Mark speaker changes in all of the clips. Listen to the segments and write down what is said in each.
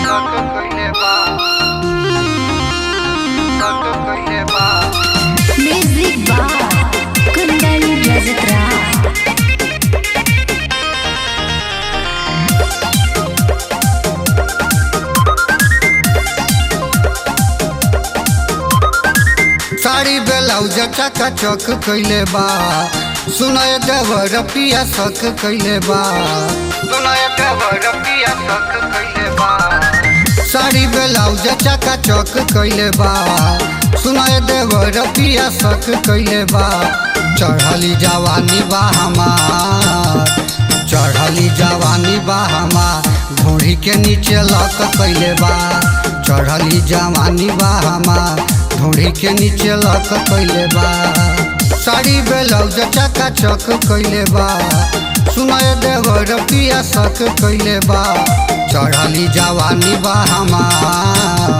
Speaker 1: सक कइले बा सक कइले बा
Speaker 2: music by Kundan Rajtara.
Speaker 1: Sari blouse चका चक कइले बा सुनाय देवर पिया सक कइले बा सुनाय देवर पिया सक कइले बा साड़ी ब्लाउज चका चक कइले बा सुनाय देवर पिया सक कइले बा चढ़ली जवानी बा हमार चढ़ली जवानी बा हमार घोड़ी के नीचे लक कइले बा चढ़ली जवानी बा हमार घोड़ी के नीचे लक कइले बा साड़ी ब्लाउज चका चक कइले बा सुनाय देवर पिया सक कइले बा चढ़ली जवानी बा हमार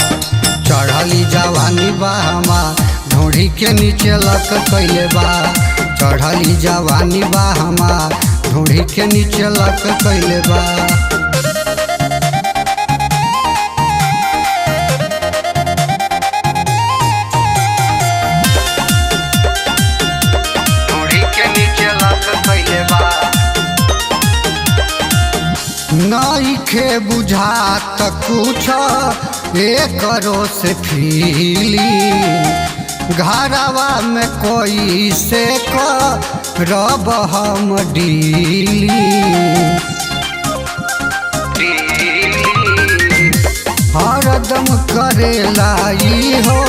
Speaker 1: चढ़ली जवानी बा हमार घोड़ी के नीचे लक कइले बा चढ़ली जवानी बा हमार घोड़ी के नीचे लक कइले बा नइखे बुझात कुछ एकरो से फीली घरवा में कोई से रब हम डीली हरदम करेला ई हो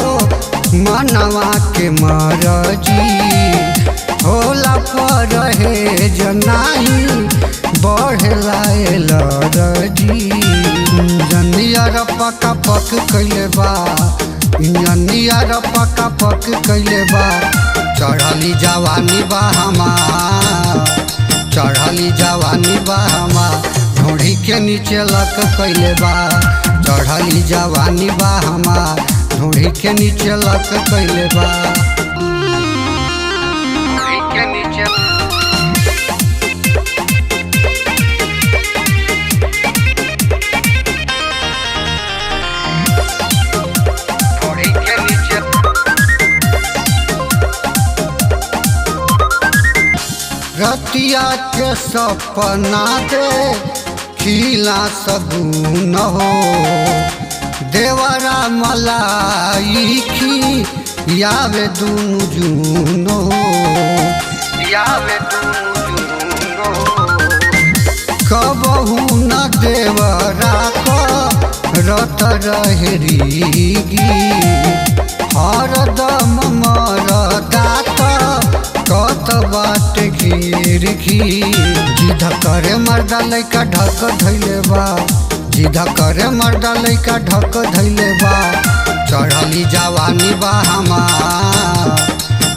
Speaker 1: मनवा के मरजी होला पर है जनाई बढ़ला एलर्जी जनियर पका पक कइले बा जनियर पका पक कइले बा चढ़ली जवानी बा हमार चढ़ली जवानी बा हमार घोड़ी के नीचे लक कइले बा चढ़ली जवानी बा हमार घोड़ी के नीचे लक कइले बा घोड़ी के नीचे रतिया के सपना दे खिला सगुन हो देवरा मलाई खी यावे दुनु जून हो यावे दुनु जून हो कबहू न देवरा को रत रहेगी हरदम मरदा कत बाट घिर घी जिद करे मर्दा लैका ढक धैले बा जिद करे मर्दा लैका ढक धैले बा चढ़ली जवानी बा हमार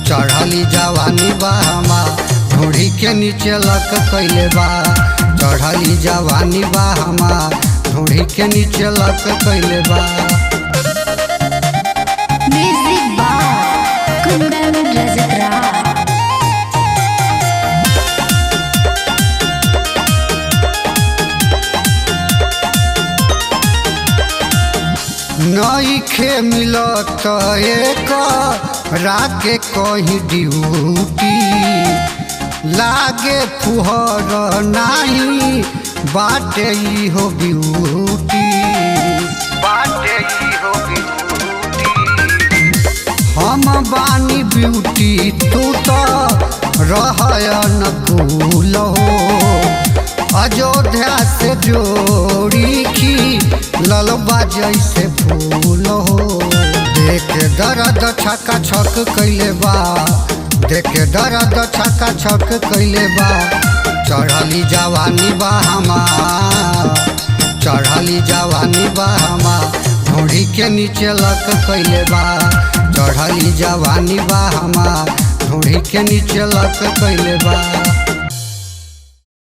Speaker 1: चढ़ली जवानी बा हमार घोड़ी के नीचे लक कइले बा चढ़ली जवानी बा हमार घोड़ी के नीचे लक कइले बा
Speaker 2: म्यूजिक बाय कुंदन रजतरा।
Speaker 1: नइखे मिलत एक राके कहीं ड्यूटी लागे फुहर नाही बाटे ई हो ब्यूटी बाटे ई हो ब्यूटी हम बानी ब्यूटी तू तो रहन कूल हो अयोध्या से जोड़ी की ललबा जैसे फूल हो देख दर्द छका छक कइले बा देख दर्द छका छक कइले बा चढ़ली जवानी बा हमार चढ़ली जवानी बा हमार घोड़ी के नीचे लक कइले बा चढ़ली जवानी बा हमार घोड़ी के नीचे लक कइले बा।